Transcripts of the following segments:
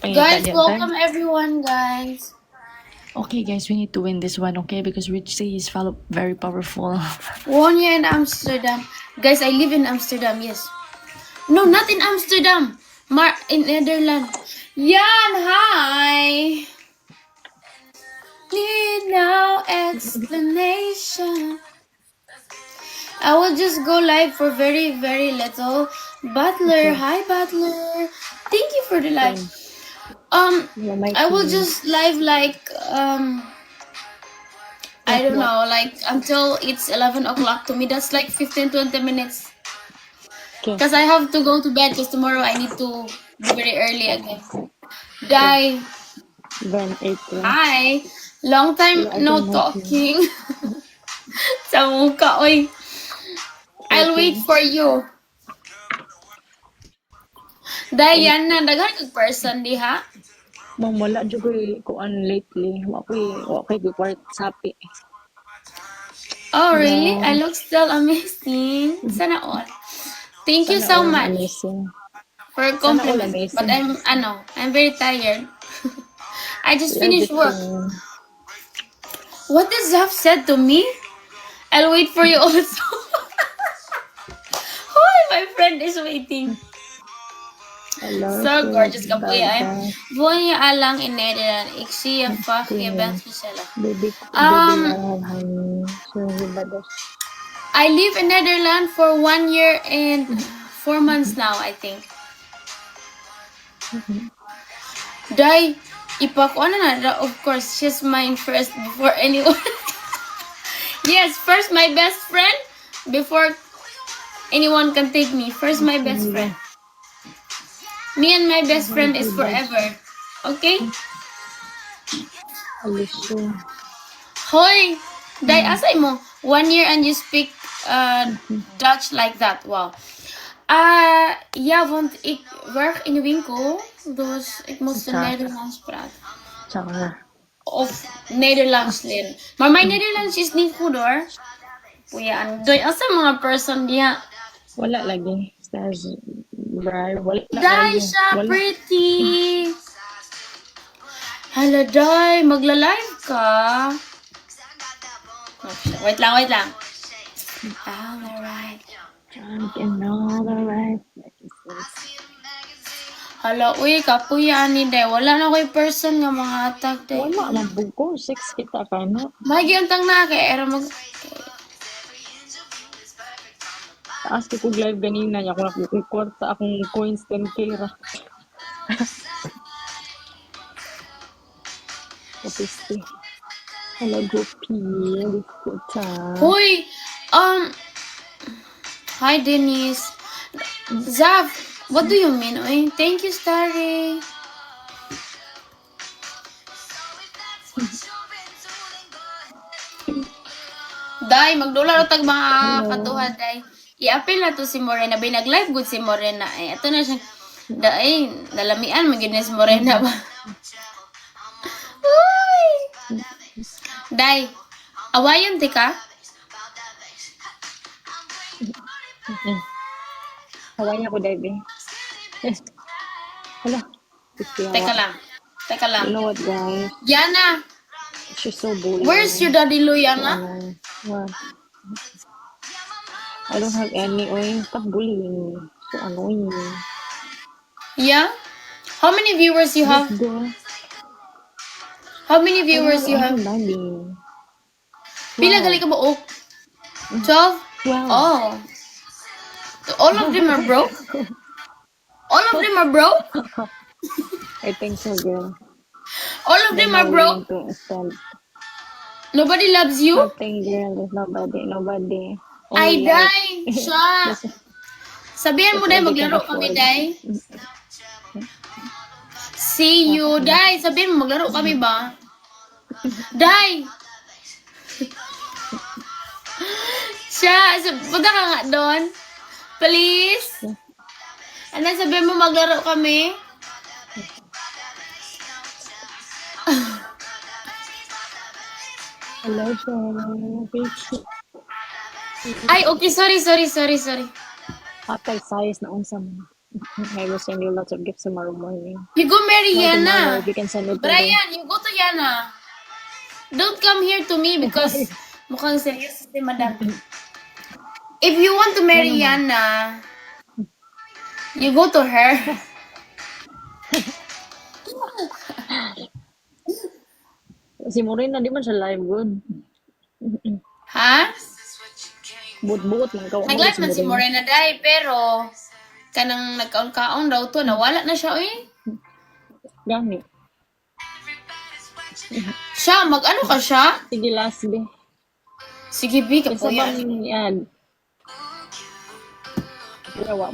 Guys, welcome everyone, guys. Okay, guys, we need to win this one, okay? Because Richie is very powerful. 1 year in Amsterdam. Guys, I live in Amsterdam, yes. No, not in Amsterdam. In Netherlands. Yan, hi. Need no explanation. I will just go live for very, very little. Butler, hi Butler. Thank you for the live. I will just live like I don't know, like until it's 11 o'clock. To me, that's like 15-20 minutes. Because I have to go to bed because tomorrow I need to be very early again. Die. Hi. Long time no talking. Sa muka, oy. I'll wait for you. Dayan na, daghan kag person diha. Ma'am, wala dyan ko lately. Okay, ko part sapi. Oh, really? I look still amazing. Sana all. Thank you so much for a compliment. But I'm very tired. I just finished work. What does Zaf said to me? I'll wait for you also. Hi, my friend is waiting. So gorgeous ka po yan. Buwan niya alang in Netherlands. Ik zie je vaak, je bent gezellig. I live in Netherlands for 1 year and 4 months now, I think. Dai, ipakuan na, of course, she's mine first before anyone. Yes, first my best friend before anyone can take me. First my best friend. Me and my best friend is forever. Okay? Hoy! Dai, asay mo? 1 year and you speak Dutch like that. Wow. Ja, want ik werk in de winkel. Dus ik moest Nederlands praten. Of Nederlands leren. Maar mijn Nederlands is niet goed hoor. Puya, doy asa mga person diha. Wala lagi. Dai siya, pretty. Hala, Dai, magla-live ka. Wait lang. Alright. Hala, uy, kapuya ni Day. Wala na ko'y person nga mga atag, Day. Wala, mabuko. 6 kita ka na. May giyantang na kay era mag... Taas ko live ganina niya. Kung nakukukort sa akong coins 10K ra. Kapisti. Hello, Gopi. Hoy! Hi, Denise. Zav, what do you mean? Oy, thank you, Starry. Day, magdula tag mga katuhan, Day. I-appeal na to si Morena. Bay, nag-live good si Morena. Ito na siya. Day, nalamian, maginis Morena ba? Uy! Day, awayon, tika? Hawaii ako, Dave. Hala. Teka lang. You know what, guys? Yana! She's so bully. Where's your daddy, Yana? What? I don't have any. Stop bullying. So annoying. Yeah? How many viewers you have? How many viewers you have? Pila gali ka buok? 12? Oh. All of them are broke? All of them are broke? I think so, girl. All of them are broke? Nobody loves you? Nothing, girl. There's nobody. Ay, Day! Siya! Sabihan mo, Day, maglaro kami, Day. See you, Day! Sabihan mo, maglaro kami ba? Day! Siya! Punta ka nga doon. Please? Ano, sabihan mo, maglaro kami? Hello, Ay, okay. Sorry. Atay size na unsa mo. I will send you lots of gifts tomorrow morning. You go marry Not tomorrow, Yana. if you can send it today. Brian, you go to Yana. Don't come here to me because mukhang serious si madam. If you want to marry Yana, you go to her. Si Morena, di man siya live good. Ha? Buot-buot lang ka. Nag-live man si Morena Day, pero kanang nagkaon-kaon daw to, nawala na siya, eh. Gani. Siya, mag-ano ka siya? Sige, last day. Sige, B, Isa kapuya. bang yan? Yawa,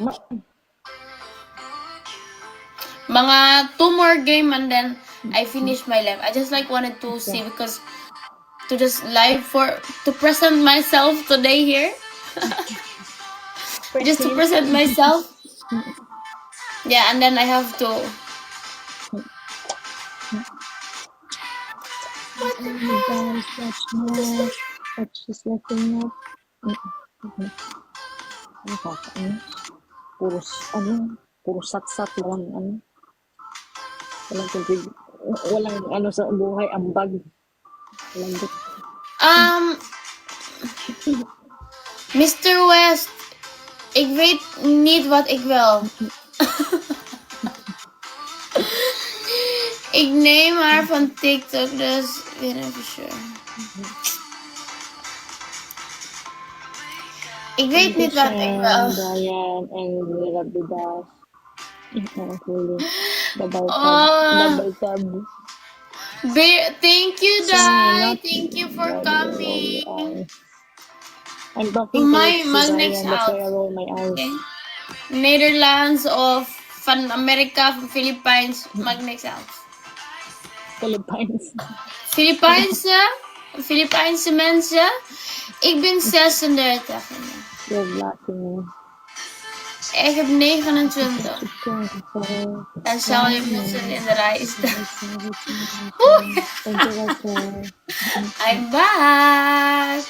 Mga 2 more game and then I finish my live. I just like wanted to see because to just live to present myself today here. Just to present myself. Yeah, and then I have to. Watch this letting up. Puro sat-sat lang, walang tubig, walang ano sa buhay, ambag. Mr. West, ik weet niet wat ik wil. Ik neem haar van TikTok, dus weer even sure. Ik weet niet wat ik wil. Brian and Rabidas. Double tab. Thank you, Dai. Thank you for coming. I'm talking to My That's next why I roll my eyes. Okay. Netherlands of van Amerika, van Philippines, mag next out. Filipijnse mensen. Ik ben 36. You're blocking. Ik heb 29. Dan zal je moeten in de rij staan. I'm back.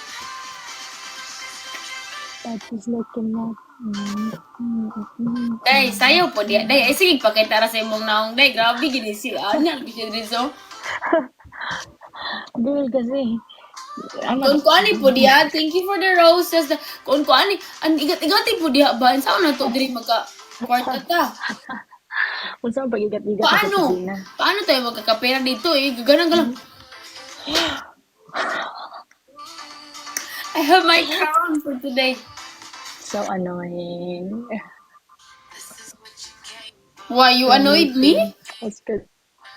Day, sayo po dia. Day, sige pakita ra sa imong naong. Day, grabe gini si Anya. Bisa dito. Girl, kasi Kung kuani po diya, thank you for the roses. Kung kuani, ang igat-igati po diya ba? Saan na to diri magka-kwarta ta? Kung saan pag-igat-igat Paano? Paano tayo magkakapera dito eh? Gaganang. I have my crown for today. So annoying. Why, you annoyed me? That's good.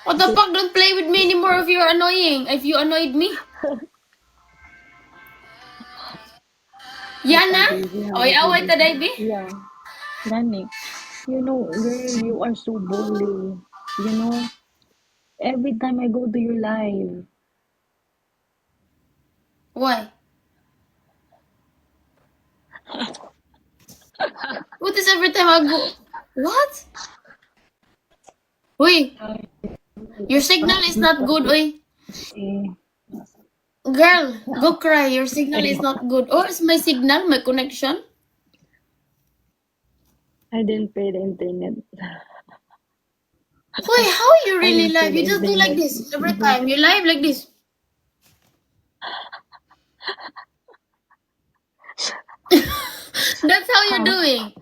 What the fuck? Don't play with me anymore if you're annoying. If you annoyed me. Yana? Away-away today, B? Yeah. Gani. You know, girl, you are so bully. You know, every time I go to your live. Why? What is every time I go? What? Uy, your signal is not good, uy. Girl, go cry. Your signal is not good. Or is my signal, my connection? I didn't pay the internet. Why, how you really live? You just do like this every time. You live like this. That's how you're doing.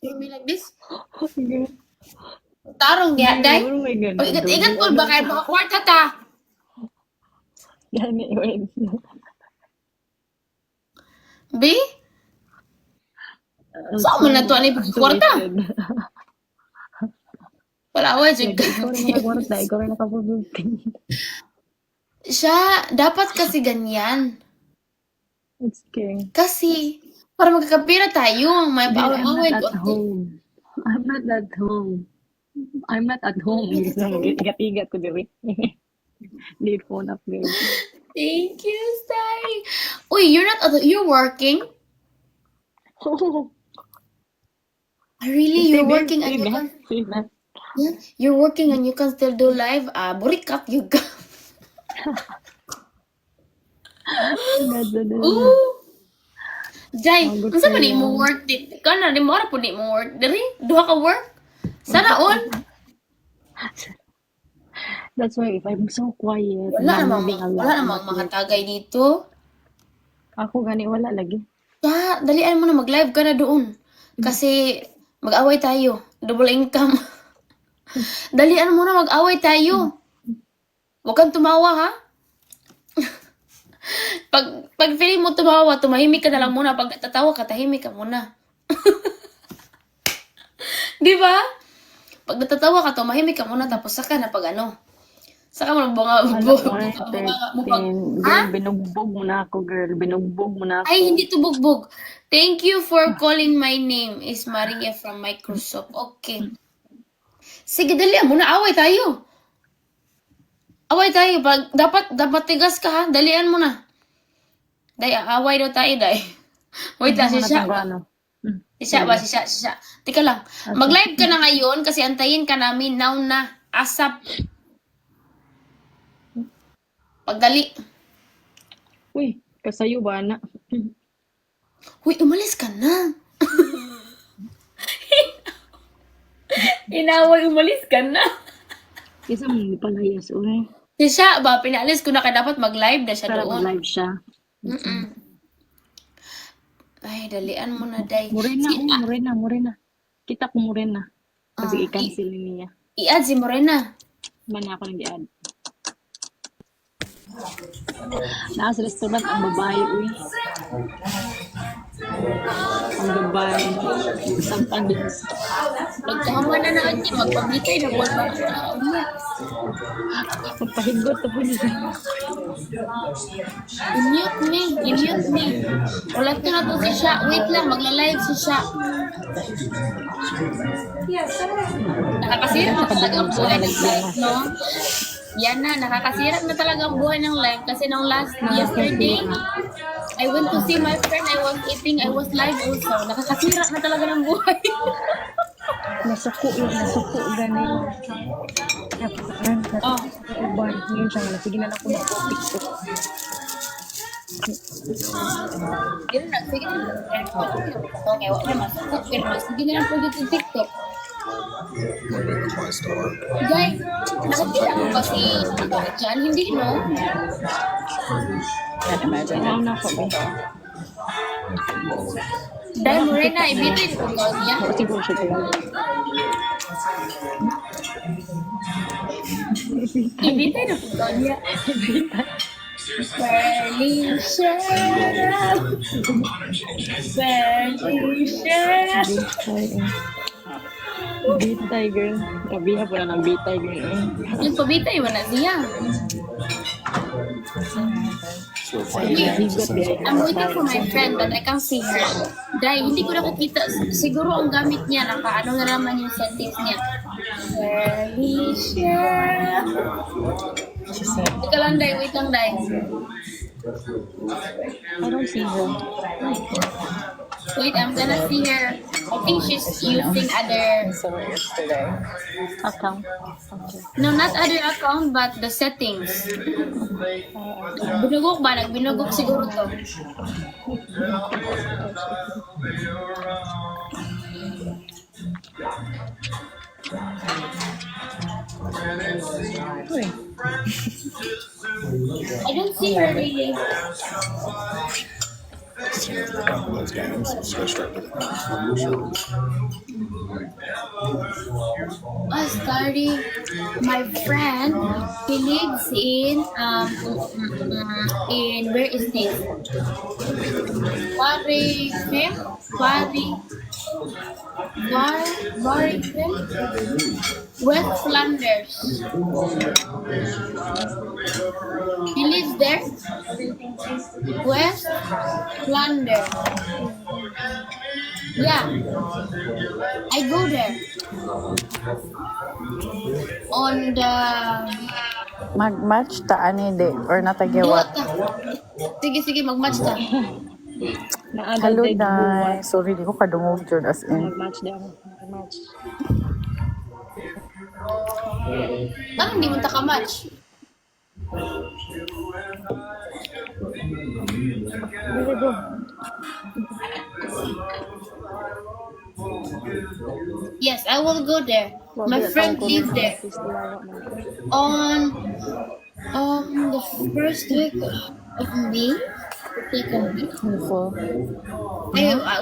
You be like this. Tarong diya, day. O, igat-igat ko ba kayo makakwarta ta? Gani, wait. B? Saan mo na to? Ano yung kwarta? Wala, wala dyan. Ikaw rin nakakwarta. Ikaw rin nakapagulting. Siya, dapat kasi ganyan. It's okay. Kasi, para magkakapira tayo, may paawawin ko. I'm not at home. I'm not at home. Igat-igat ko diri. Need phone upgrade. Thank you, Sty. Uy, you're working? Really? You're working and you can... Yeah, you're working and you can still do live? Burikat you ka. Ooh. Jai, unsa man mo work dit? Kana di mo ra pud mo work diri? Duha ka work? Sana all. That's why if I'm so quiet, Wala namang, moving a lot, wala namang mga tagay dito. ako gani wala lagi. Dalian mo na mag-live ka na doon. Kasi mag-away tayo. Double income. Dalian mo na mag-away tayo. Huwag kang tumawa, ha? Pag feeling mo tumawa, tumahimik ka na lang muna. Pag tatawa ka, tahimik ka muna. Di ba? Pag natatawa ka, tumahimik ka muna. Tapos saka na pag ano. Saka mo Girl, binugbog mo na ako, girl. Binugbog mo na ako. Ay, hindi to bugbog. Thank you for calling my name. Is Maria from Microsoft. Okay. Sige, dali. Muna away tayo. Away tayo. Dapat tigas ka, ha? Dalian mo na. Day, away daw tayo, day. Wait lang, si Sha. Si Sha ba? Si Sha. Tika lang. Mag-live ka na ngayon kasi antayin ka namin. Now na. ASAP. Pagdali. Uy, kasayo ba na? Uy, umalis ka na. Inaway, umalis ka na. Isa mo palayas, uy. Si Sha ba? Pinalis ko na kaya dapat mag-live na siya Para doon. mag-live siya. Ay, dalian mo na, day. Morena. Kita ko Morena. Kasi i-cancel niya. I-add si Morena. Mana ako nang i-add. Nasa restaurant ang babae, uy. Ang babae. Isang pandis. Nagkahama na naman niya. Magpablikay na buwan ba? Magpahigot na po niya. I-mute me. Ulat ko na to si Sha. Wait lang, magla-live si Sha. Nakakasira na talaga ang buhay ng live, no? Yan na, nakakasira na talaga ang buhay ng live kasi nung yesterday, I went to see my friend, I was eating, I was live also. Nakakasira na talaga ng buhay. Nasuko ganin. Oh. Uban, yun siya nga. Sige na ako mag-TikTok. Sige na. Okay, wala naman. Pero sige na lang po dito sa TikTok. Guys, nakatira mo ba si Jan? Hindi, no? Ano na ako ba? Dahil Morena, ibitin ko niya. Siguro siya talaga. Ibitin ko niya. Felicia. Bitay, girl. Kabiha po na ng bitay, girl. Yung pabitay mo na siya. I'm waiting for my friend but I can't see her. Dahil hindi ko nakikita. Siguro ang gamit niya, naka-ano na naman yung settings niya. Felicia. Teka lang, Day. Wait lang, Day. I don't see her. Wait, I'm gonna see her. I think she's using other... Account. Okay. No, not other account, but the settings. Binugok ba? Nagbinugok siguro to. Uy. I don't see her really. Those games, Starry, my friend, he lives in where is this? Warrington? West Flanders. He lives there? West Flanders. Yeah. I go there. On the... Mag-match ta ani de or natagewat. Sige, mag-match ta. Hello dai. Sorry di ko kadungog jud as in. Mag-match din ako. Mag-match. Bakit hindi mo taka-match? Dili go. Yes. Yes, I will go there. My friend lives there. On the first week of May, second week. Beautiful.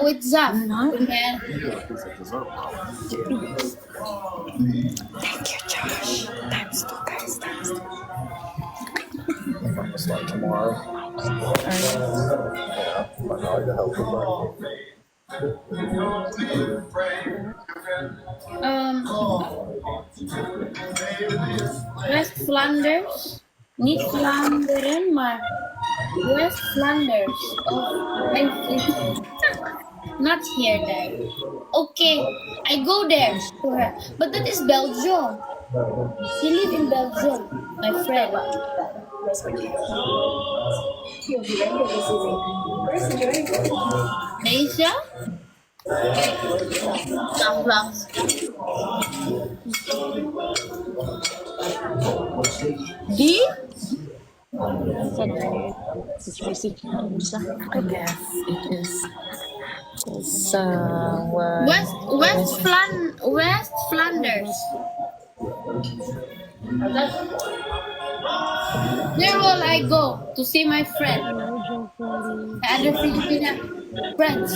With Zaf. Not? With my- Thank you, Josh. Times 2, guys. Times 2. I'm gonna start tomorrow. Yeah, but I like to help with West Flanders. Niet Vlaanderen, maar West Flanders. Not here, there. Okay, I go there to her. But that is Belgium. She live in Belgium, my friend. Asia? Vlogs. D? I guess it is. West Flanders. Where will I go to see my friend? My other Filipina friends.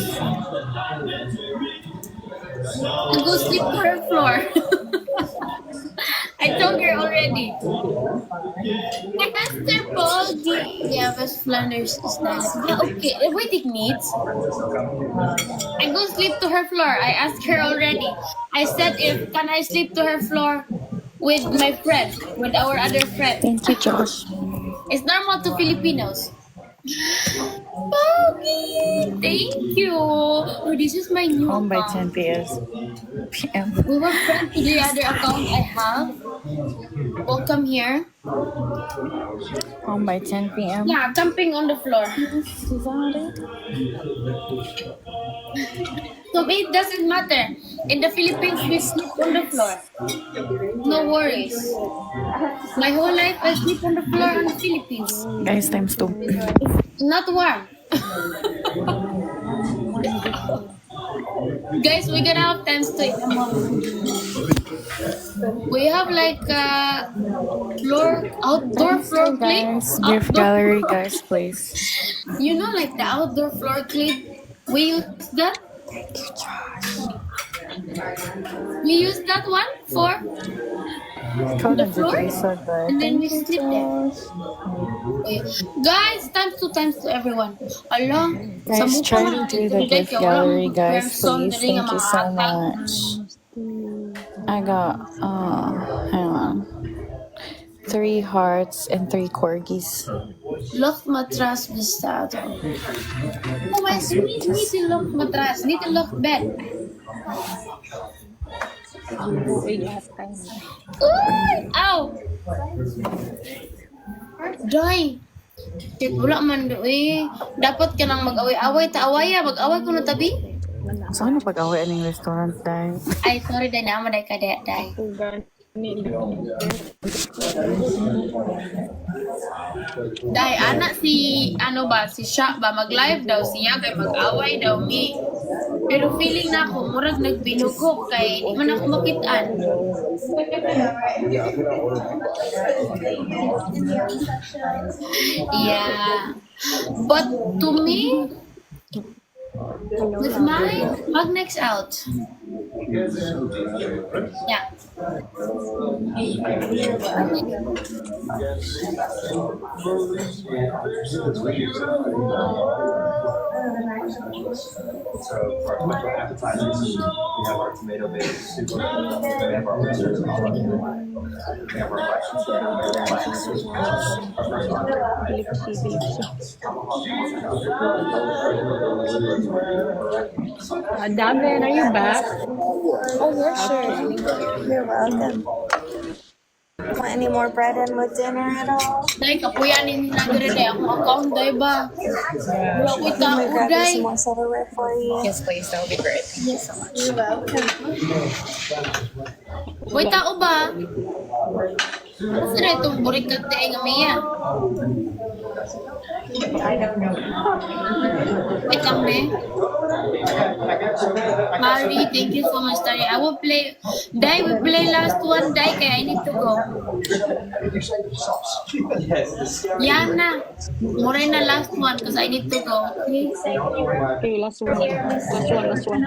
And go sleep on her floor. I told her already. Master Baldi. Yeah, West Flanders is nice. Yeah, okay, everything needs. I go sleep to her floor. I asked her already. I said if can I sleep to her floor with my friend, with our other friend. Thank you, Josh. It's normal to Filipinos. Pogi, thank you. Oh, this is my new Home by account. 10 p.m. We were friends to the other account I have. Welcome here. Home by 10 p.m. Yeah, camping on the floor. So it doesn't matter. In the Philippines, we sleep on the floor. No worries. My whole life, I sleep on the floor in the Philippines. Guys, times 2. Not warm. Guys, we're gonna have times to in a moment. We have like outdoor floor clip. Guys, gift gallery, guys, please. You know, like the outdoor floor clip. We use that. Thank you, Josh. We use that one for the floor, and then we sleep there. Okay. Guys, times to everyone. Allah, Guys, try to do the gift gallery, guys, please. Thank you so much. I got, hang on. 3 hearts and 3 corgis. Lock matras bestado. Oh my, need a lock matras, need a lock bed. Uy! Ow! Day! Shit, wala man do eh. Dapat ka nang mag-away-away. Taawaya, mag-away ko na tabi. Saan na pag-away aning restaurant, dahil? Ay, sorry, day naman day ka, day. Day, anak si Sha ba, mag-live daw siya, kay mag-away daw mi. Pero feeling na ako, murag nagbinugok, kay di man ako makitaan. Yeah. But to me, with mine, Magnex out. Yeah. So for our special appetizers, we have our tomato based soup. We have our oysters and olive oil. We have our rice and Daven, are you back? Oh, yeah, sure. You're welcome. Want any more bread in with dinner at all? Day, kapuyanin nila gano'n day. Ang account, day ba? Wala ko Let me grab you day. some more silverware for you. Yes, please. That would be great. Thank you so much. You're welcome. Wait, tao ba? Kasi na itong burikat day nga miya. Wait lang, be. Mari, thank you so much, Tari. I will play. Dai, we play last one, Dai, kaya I need to go. Yes. Yana, Morena, last one, because I need to go. Okay? Okay, last one. Last one.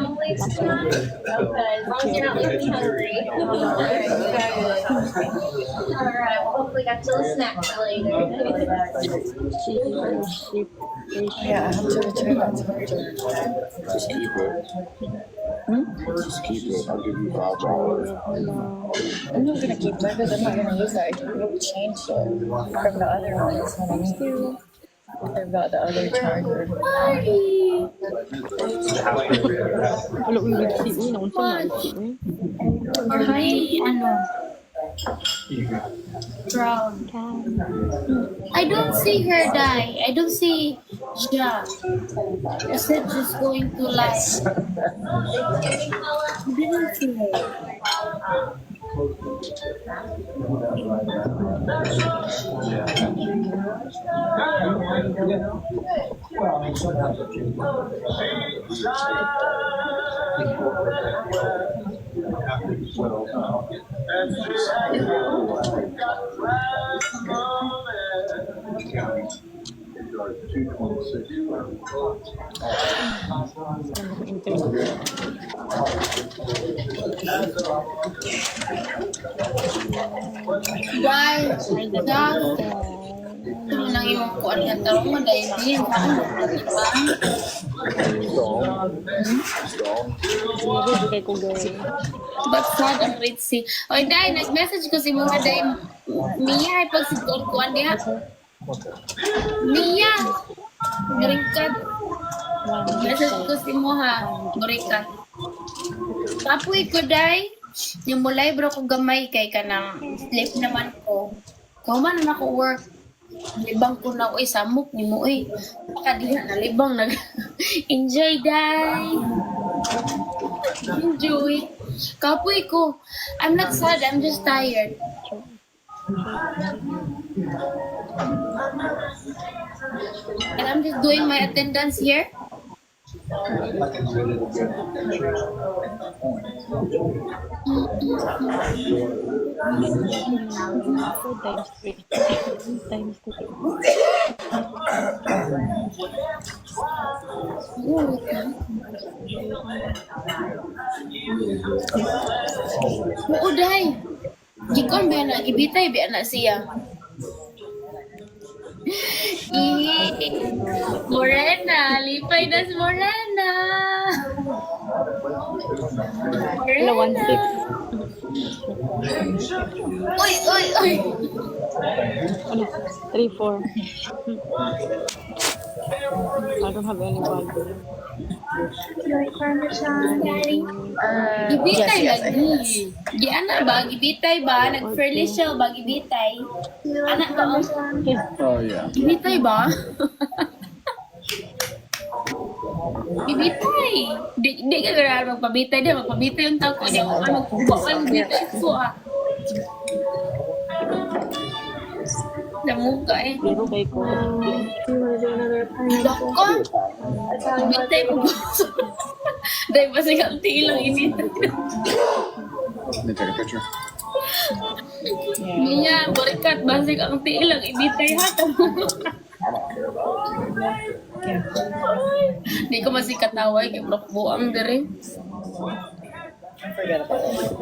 Alright, well, hopefully got till a snack for later. Yeah, I have to return that charger. Just keep it. Just keep it. I'll give you $5. I'm not gonna keep that because I'm not gonna use that. I can really change it from the other one. It's not an issue. I've got the other charger. Wala kong lipstick eh. Naunsa na lipstick eh. Hi, ano? Brown. I don't see her die. I don't see Ja. I said she's going to live. I didn't see her. Guys, ito lang yung kuan nga tao mo dahil din diba? Hindi kay ko guys. But sad ang rate si. Oy, dahil nag-message ko si mga dahil Mia ay pag si kuan diha. Mia! Berikat. Message ko si Moha. Berikat. Tapoy ko dahil yung mulay bro ko gamay kay kanang sleep naman ko. Kauman na ako work. Libang ko na ko samok ni mo eh. Kadiha na libang nag enjoy day. Enjoy. Kapoy ko. I'm not sad, I'm just tired. And I'm just doing my attendance here. Times 3. Times 2. Oo, day. Gikon ba na? Gibitay ba na siya? Morena, lipay na si Morena. Wala 1-6. Uy, uy, uy. Ano? 3-4. I don't have any ball. Gibitay yes, lagi. Di ana ba? Gibitay ba? Nag-fairly siya ba? Gibitay. Anak ba mo? Oh, yeah. Gibitay ba? Gibitay. Di ka gara magpabitay din. Magpabitay yung tao ko. Di ako magpabakal gibitay ko ah. Namuga eh. Pero kay ko. Doko. Gibitay mo ba? Dahil ba siya ang tilang ibitay. Let me take a picture. Niya, barikat, basig ang tiilang ibitay hata mo. Di ko masikataway, kaya buang dire. Forget about it.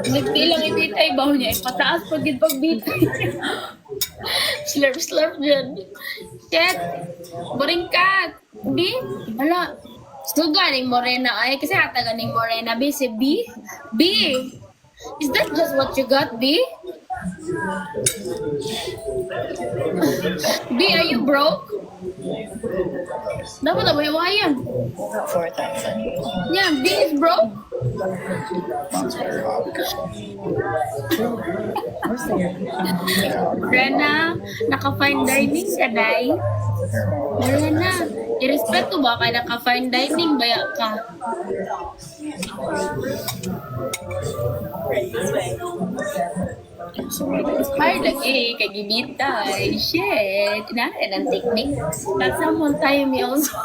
Nagtilang ibitay, baho niya, ipataas pag yung pagbitay. Slurp, slurp dyan. Shit, barikat. Di, wala. Suga ni Morena ay, kasi hata ganing Morena, B, si B. B, is that just what you got, B? B, are you broke? Dapat na bayawayan. About 4,000. Yeah, B is broke. Mine's very hot. Where's the Rena, naka-fine dining ka, Day? Rena, i-respeto ba kay naka-fine dining baya ka? Inspired lagi kay Gibitay. Shit. Inarin ang technique. That's someone tayo me also.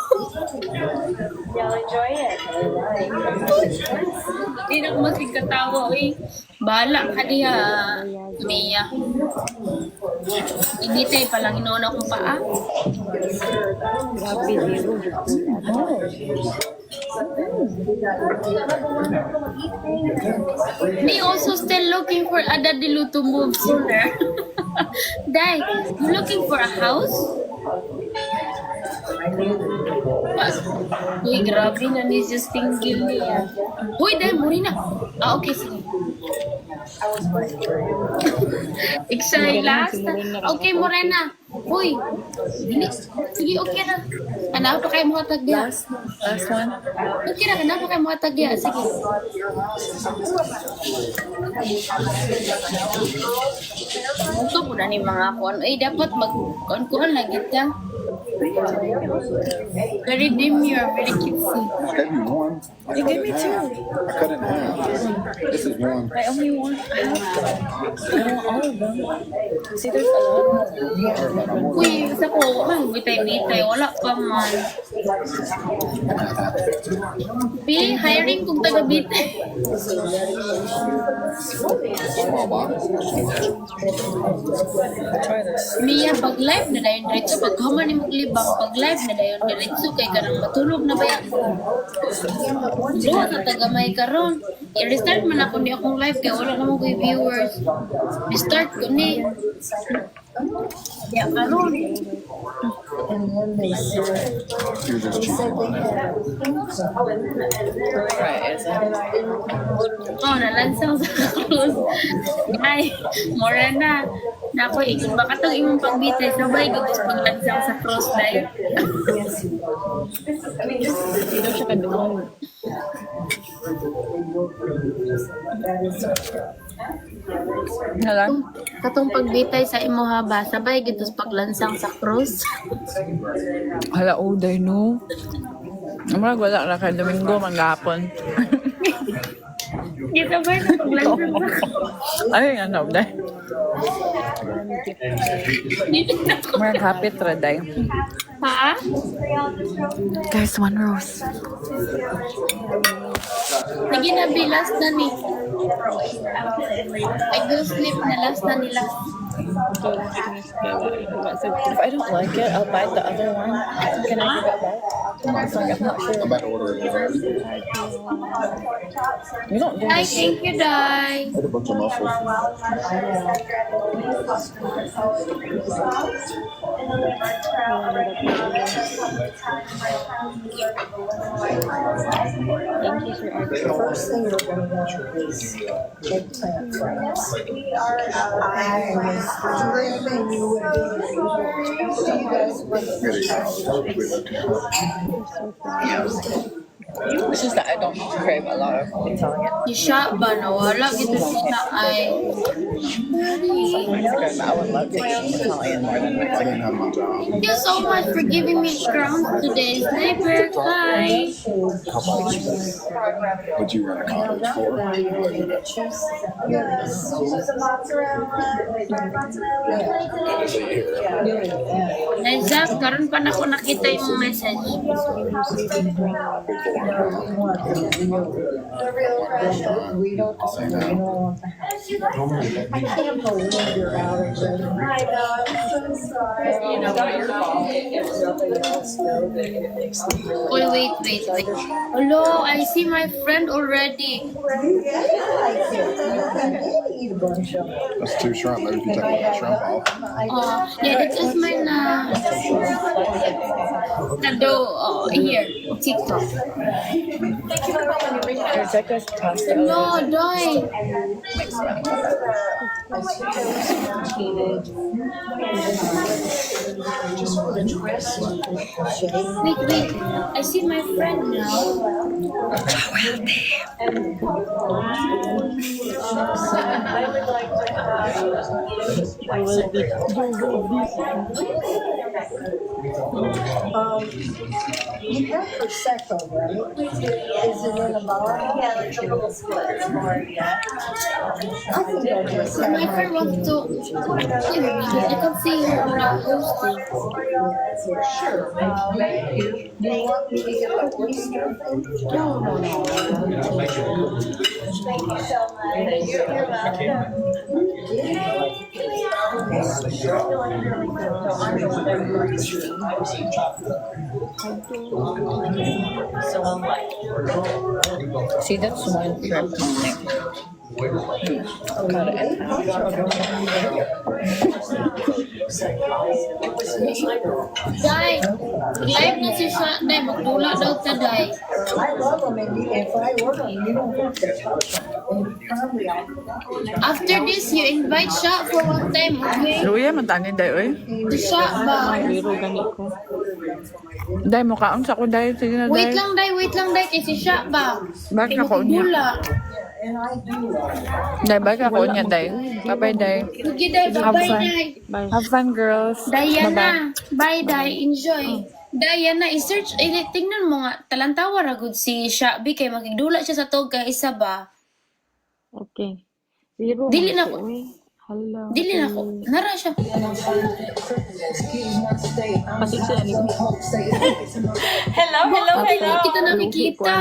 Y'all enjoy it. Hindi na ko magkatawa eh. Bahala ka diha, Mia. Gibitay palang inoon akong paa. Grabe, zero. Me also still looking for a dadilu to move sooner. Dai, you looking for a house? Uy, grabe na ni just tinggil niya. Uy, Dai, muri na. Ah, okay, sige. Iksay last. Okay, Morena. Uy, sige, okay na. Ano pa kayo mga tagya? Last one. Okay na, ano pa kayo mga tagya? Sige. Ito po na ni mga kuan. Ay, dapat mag-kuan lagi ka. Very demure, very cutesy. Heavy one. You gave me two. I cut it in half. This is one. I only want half. I want all of them. See, there's a lot. Uy, isa ko, bitay-bitay, wala pa man. Pi, hiring kong taga-bitay. Small bottle. Try this. Mia, pag live na dayon diretso, pag hama ni maglibang, pag live na dayon diretso, kay kanang matulog na ba yan? Duha na tagamay karon. I-restart man ako ni akong live, kaya wala naman ko'y viewers. Restart ko ni. Kaya karon. You're just cheating. Right, is it? Oh, nalansang sa cruise. Ay, mora na. Nako, ikot baka itong imong pagbitay. Sabay, gusto paglansang sa cruise dahil. Dito siya kadungog. Hala. Katong pagbitay sa imo haba, sabay, gusto paglansang sa cruise. Hala, uday no. Amrag wala na kay Domingo manggapon. Kita ba na paglansang sa cruise? Ay, ano, uday. Dito na ako. Marag hapit ra day. Ha? Guys, one rose. Sige na, bilas na ni. I go sleep na last na nila. If I don't like it, I'll buy the other one. Can I give it back? I'm not sure. I'm about to order it. We don't do Ay, this. thank you, Dai. I had a bunch of muffles. Thank you, Sir Art. First thing we're going to do is eggplant fries. It's just that I don't crave a lot of Italian. Yung shot ba na wala gito siya ay I would love to eat Italian more than I Mexican. didn't have my job. thank you so much for giving me crowns today. Sniper, bye. How about you? What you run a college for? Isaac, karon pa na ako nakita yung message. Say that. Oh, wait. Hello, I see my friend already. That's two shrimp. Maybe if you take one of that shrimp off. Yeah, this is my Nado, here, TikTok. Rebecca's pasta. No, Doi. Wait. I see my friend now. You have Prosecco, right? Is it in a bottle? Yeah, like a little split. It's more, yeah. I think I just My have friend wants to. I can see her now hosting. Sure. Thank you. Do you want me to get the oyster thing? No. Thank you so much. You're welcome. See, that's one trip. Cut it in half. Day, live na si siya. Day, magtula daw ta, Day. I love them, and if I order them, you don't have to touch them. Probably I'll After this, you invite siya for one time, okay? Luya, matanin day, oy. Si siya ba? Biro ganit ko. Day, mukhaon sa ko, day. Sige na, Wait day. lang, Day, kay si siya ba? Bakit Kay ako niya? magtula. and I do that. Day, bakit ako niya, day. Bye-bye, day. Sige, Day, Have bye-bye, fun. Day. Have fun, girls. Diana, bye, Day. Enjoy. Diana, i-search, tingnan mo nga, talantawa ra gud si Shabi kay magigdula siya sa tog kay isa ba? Okay. Biro Dili na man ko. ko, eh. Hala. Dili na ko. Nara siya. Pasig sila ni Hello, hello, Bakit hello. kita nakikita?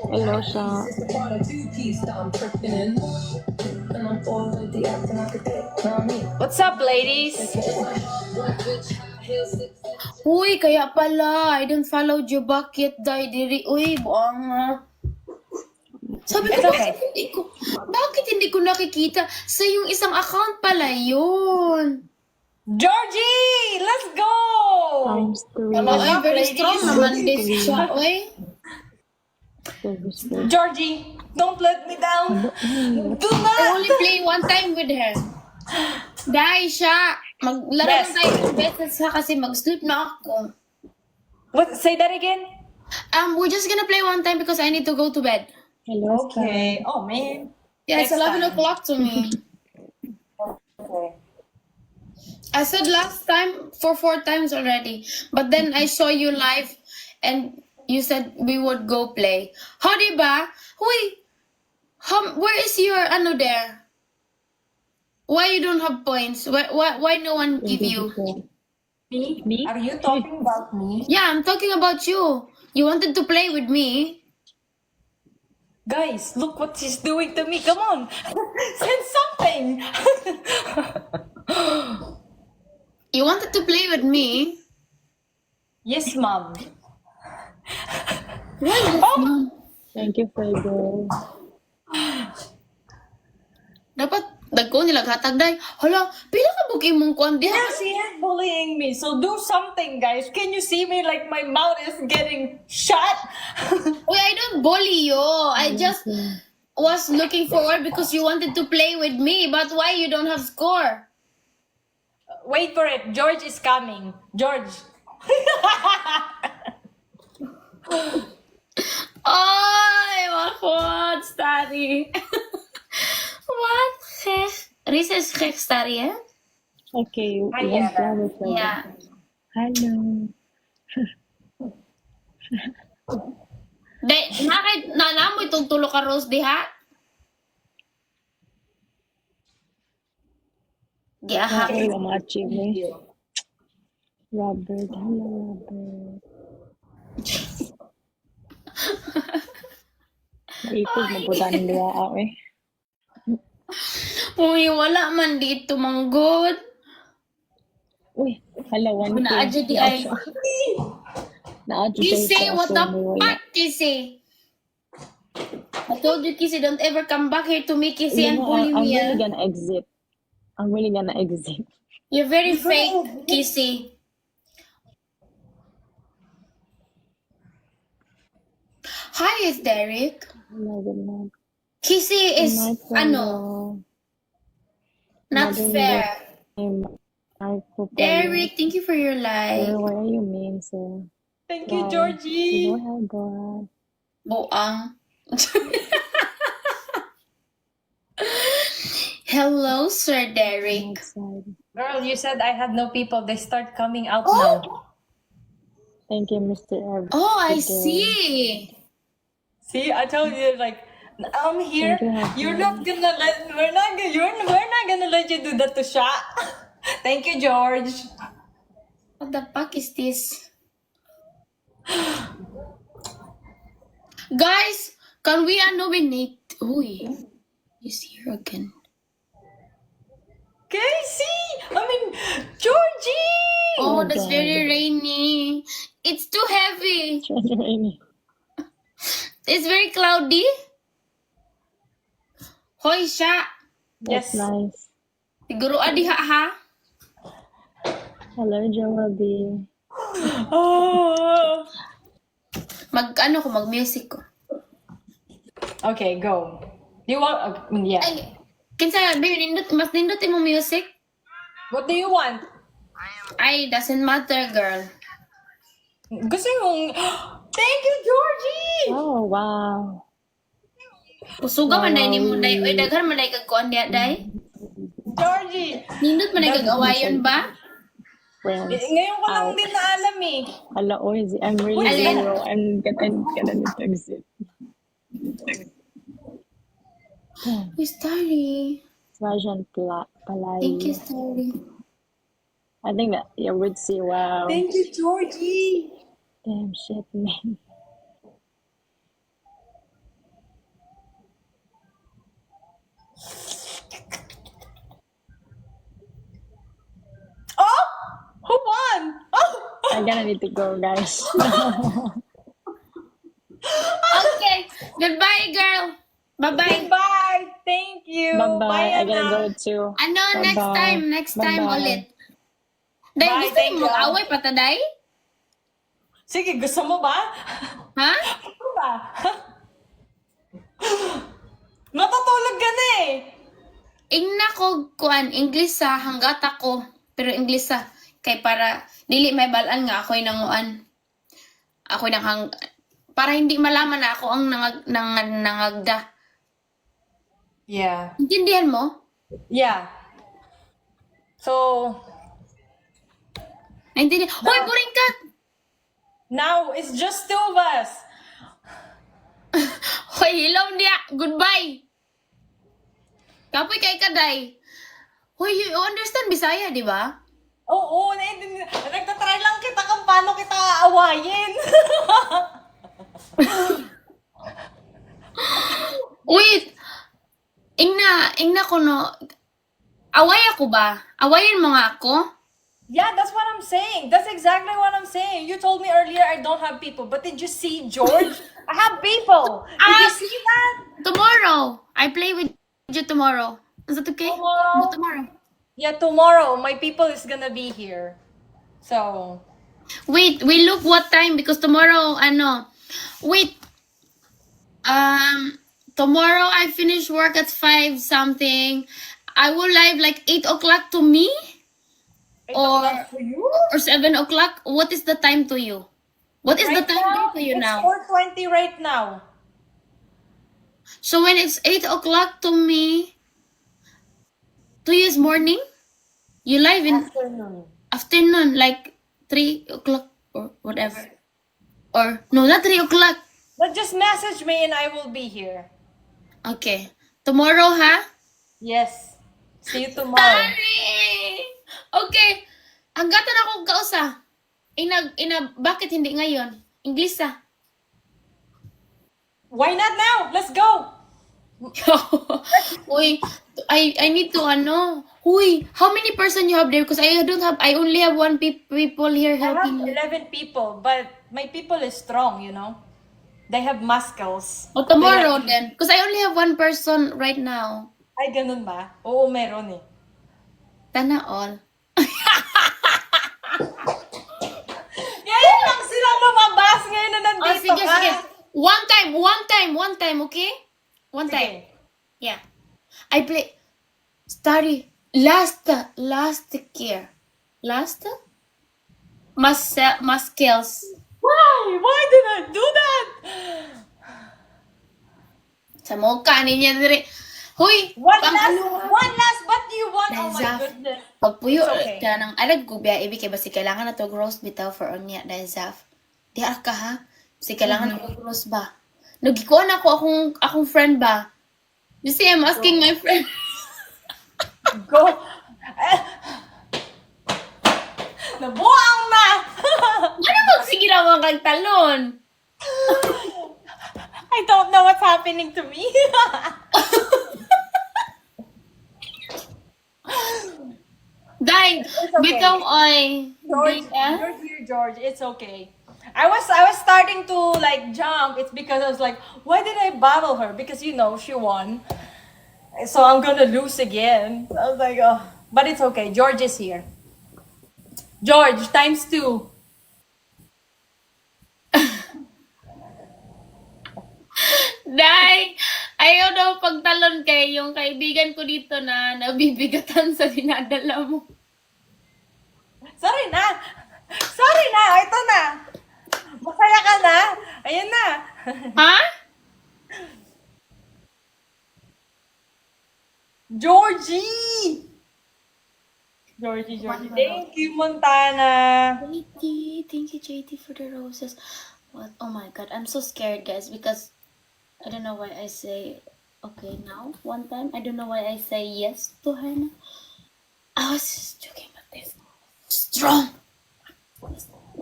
Hello siya. What's up, ladies? Uy, kaya pala, I don't follow you back yet, Day. Diri, uy, buang. Sabi ko, It's okay. bakit hindi ko nakikita? Sa yung isang account pala yun. Georgie, let's go. Times 3. Wala, ay, very strong naman this siya, uy. Georgie, don't let me down. Do I not. only play one time with her. Dahil siya, maglaro Yes. tayo ng beses ha kasi mag-sleep na ako. What? Say that again. We're just gonna play one time because I need to go to bed. Hello. Okay. Oh man. Yeah, it's Next 11 time. o'clock to me. Okay. I said last time for 4 times already, but then I saw you live and you said we would go play. How diba? Huy, where is your ano there? Why you don't have points? Why no one give you? Me? Are you talking about me? Yeah, I'm talking about you. You wanted to play with me. Guys, look what she's doing to me. Come on. Send something. You wanted to play with me. Yes, mom. Thank you, Fredo. Dapat dagko nila hatag day. Hala, pila ka buki mong kuan diha? Yeah, she is bullying me. So do something, guys. Can you see me like my mouth is getting shut? Uy, I don't bully you. I just was looking forward because you wanted to play with me. But why you don't have score? Wait for it. George is coming. George. Ay, what study? What? Risa is gek study, eh? Okay, Hi, one Anna. flower for you. Yeah. Hello. Nanamoy itong tulo ka rose diha? Giahak. Okay, mamachi me. Robert, hello, Robert. Naipog mo po tayo niya eh. Uy, wala man dito, manggod. Uy, hala, 1K. Naadya di ay. Naadya Kissy, what the fuck, Kissy? I told you, Kissy, don't ever come back here to me, Kissy, and bully I'm me. really gonna exit. I'm really gonna exit. You're very fake, Kissy. Hi, it's Derek. Hello, good night. Kissy is, Good night, ano, not Good fair. Marco, Derek, thank you for your Where life. are you, mean, sir? Thank you, Bye. Georgie. Go ahead, go ahead. Boang. Hello, closer, Derek. Outside. Girl, you said I had no people. They start coming out Oh, now. Thank you, Mr. oh, I Everyday. see. See, I told you, like, I'm here. Thank you, You're husband. not gonna let. We're not gonna let you do that to Sha. Thank you, George. What the fuck is this? Guys, can we nominate? Uy, he's here again. Casey! I mean, Georgie! Oh, Oh that's God. very rainy. It's too heavy. It's rainy. It's very cloudy. Hoy siya. That's Yes. nice. Siguro adiha ha. Hello, Joabi. Oh. Mag-music ko. Okay, go. Do you want? Yeah. Ay, kinsa, baby, mas nindot mo music? What do you want? Ay, doesn't matter, girl. Gusto yung... Thank you, Georgie! Oh, wow. Usuga man day nimo day. Oy, Wow. daghan man day kagkuan diha day. Georgie! Nindot man day kag-awayon ba? Friends. Ngayon ko lang Out. din naalam eh. Hello, Ozy. I'm really Alin? zero. I'm gonna need to exit. Uy, Starry. Rajan Palay. Thank you, Starry. I think that you would see. Wow. Thank you, Georgie! Damn shit, man. Oh! Who won? Oh! I'm gonna need to go, guys. Okay. Goodbye, girl. Bye-bye. Bye! Thank you! Bye-bye. I Anna. gotta go too. Ano, next Bye-bye. time. Next time Bye-bye. ulit. Day, Bye, gusto thank mo you. mag-away pa ta, day? Sige, gusto mo ba? Ha? Gusto ba? Matutulog ka na eh! Ingna ko kuan English sa hanggat ako. Pero English sa kay para dili may balaan nga ako'y nanguan. Ako'y nang para hindi malaman na ako ang nangagda. Yeah. Intindihan mo? Yeah. So, Naintindihan. Hoy, boring ka! now it's just two of us. Hoy, hello dia. Goodbye. Kapoy kay kaday. Hoy, you understand Bisaya, di ba? Oo, nagtatry lang kita kung paano kita aawayin. Wait. Ingna ko no. Away ako ba? Awayin mo nga ako? Yeah, that's what I'm saying. That's exactly what I'm saying. You told me earlier I don't have people, but did you see, George? I have people. Did you see that? Tomorrow. I play with you tomorrow. Is that okay? Tomorrow? Tomorrow. Yeah, tomorrow my people is gonna be here. So, Wait, we look what time because tomorrow, wait. Tomorrow I finish work at 5 something. I will live like 8 o'clock to me 8 Or- o'clock for you? or 7 o'clock. What is the time to you? What is the Right time to you it's now? 4:20 right now. So when it's 8 o'clock to me, to you is morning? You live in Afternoon. afternoon, like 3 o'clock or whatever. Or, no, not 3 o'clock. But just message me and I will be here. Okay. Tomorrow, ha? Yes. See you tomorrow. Sorry! Okay. Hanggatan ako kausa. Bakit hindi ngayon? English, ah. Why not now? Let's go. Uy, I need to, Uy, how many person you have there? Because I only have one people here I have helping me. 11 people, but my people is strong, you know. They have muscles. O tomorrow then. Because I only have one person right now. Ay, ganun ba? Oo, meron eh. Tana all. Ngayon lang sila lumabas ngayon na Oh, nandito sige, ka. sige. One time, okay? One Sige. time. Yeah. I play study last year. Last? Skills. Why? Why did I do that? Sa mukha niya dire. Huy, One last, but you Oh my Zaf. goodness. Pagpuyo It's okay. ka ng alag ko biya ibig kay basi kailangan na to roast bitaw for onya dahil Zaf. Di ka ha. Basi kailangan na roast ba. Nagikuan ako akong friend ba. You see, I'm asking my friend. Go. Nabuang na! Ano bang sige na mga kagtalon? I don't know what's happening to me. Dahil, okay. bitaw oy. George, Di ka? you're here, George. It's okay. I was starting to like jump. It's because I was like, why did I battle her? Because you know she won, so I'm gonna lose again. I was like, oh, but it's okay. George is here. George times 2. Dahil, ayaw daw pagtalon kay yung kaibigan ko dito na nabibigatan sa dinadala mo. Sorry na. Sorry na. Ito na. Masaya ka na. Ayan na. Ha? Georgie. Georgie. Thank you, Montana. JT, thank you JT for the roses. What? Oh my god, I'm so scared guys because I don't know why I say okay now. One time, I don't know why I say yes to her. I was just joking about this. Strong.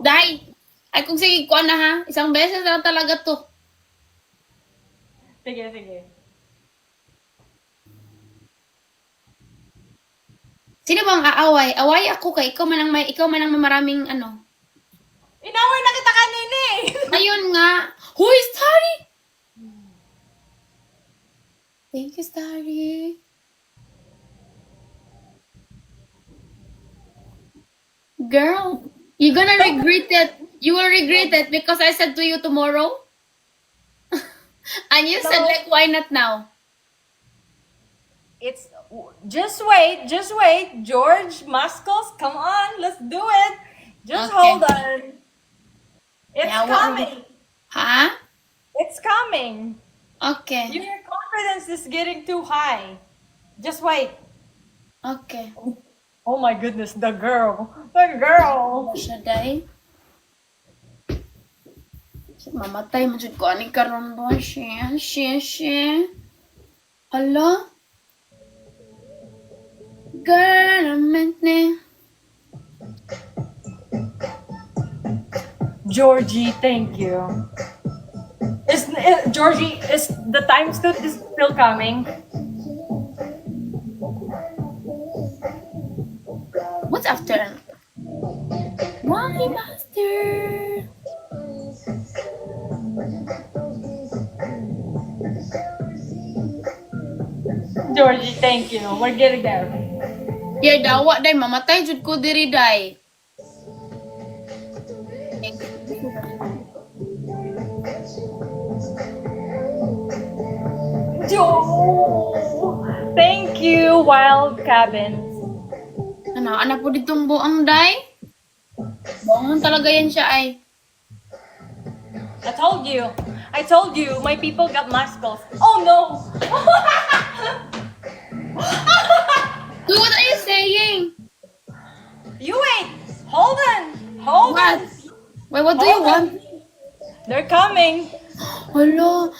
Dai! Ay kung sige ko na ha, isang beses lang talaga to. Sige. Sino bang aaway? Away ako kay ikaw man ang may maraming ano. Inaway na kita kanina eh. Ayun nga. Who is Starry? Thank you, Starry. Girl, you're gonna regret it. You will regret it because I said to you tomorrow. And you said like, why not now? It's just wait, George Muscles, come on, let's do it. Just Okay. hold on. It's Yeah, what- coming. Huh? It's coming. Okay. Your confidence is getting too high. Just wait. Okay. Oh my goodness, the girl. The girl. Siya day. Mamatay mo jud ko ani karon ba siya. Hala? Girl, I meant ne. Georgie, thank you. Georgie, is the time still coming? What's after? Why, master? Georgie, thank you. We're getting there. Yeah, dawa day mamatay jud ko diri day. Thank you, Wild Cabins. Ana po ditong buang day. Buangon talaga yan siya ay. I told you, my people got muscles. Oh no! So what are you saying? You wait! Hold on! Hold What? on! Wait, what do you Hold on. want? They're coming! Hello.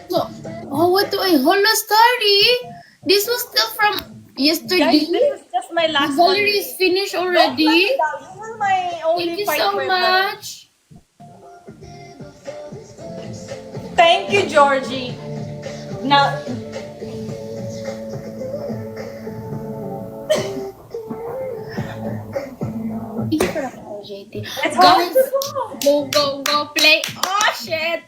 So, oh, what do I? Hello, Starry. This was still from yesterday. Guys, this is just my The last one. gallery is finished already. This is my only Thank you fight so for much. Thank you, Georgie. Now, Thank you for the call, JT. it's hard Guys, to go, play. Oh, shit.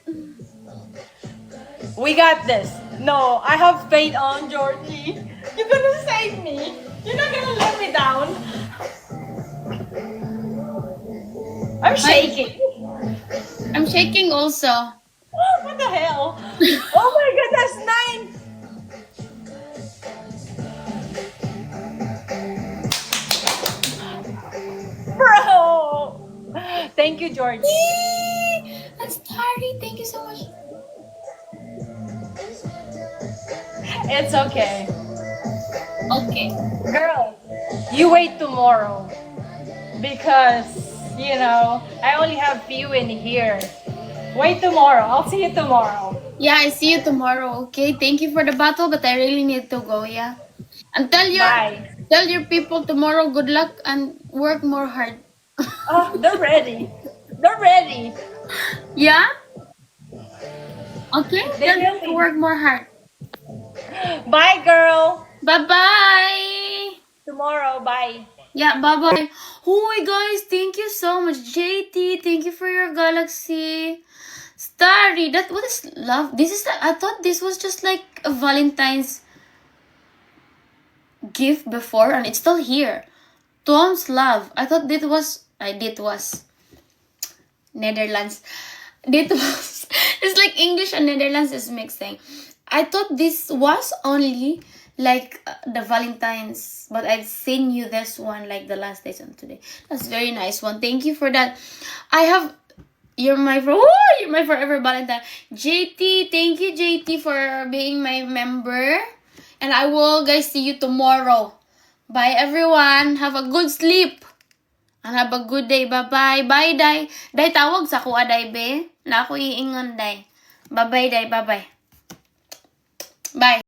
We got this. No, I have faith on Georgie. You're gonna save me. You're not gonna let me down. I'm shaking. I'm shaking also. What the hell? Oh my goodness, 9! Bro! Thank you, Georgie. I'm sorry. Thank you so much. It's okay. Okay. Girl, you wait tomorrow. Because, you know, I only have few in here. Wait tomorrow. I'll see you tomorrow. Yeah, I see you tomorrow. Okay. Thank you for the battle, but I really need to go. Yeah. And Bye. tell your people tomorrow good luck and work more hard. Oh, they're ready. They're ready. Yeah. Okay. They Tell them will to be. work more hard. Bye, girl. Bye bye. Tomorrow. Bye. Yeah, bye bye. Hi guys, thank you so much. JT, thank you for your galaxy. Starry, that what is love? This is I thought this was just like a Valentine's gift before and it's still here. Tom's love. I thought this was Netherlands. This was it's like English and Netherlands is mixing. I thought this was only like the Valentine's, but I've seen you this one like the last days on today. That's very nice one. Thank you for that. You're my you're my forever Valentine. JT, thank you JT for being my member. And I will guys see you tomorrow. Bye everyone. Have a good sleep. And have a good day. Bye-bye. Bye, Day. Day, tawag sa kuha, Day, be. Na ako iingon, Day. Bye-bye, Day. Bye-bye. Bye.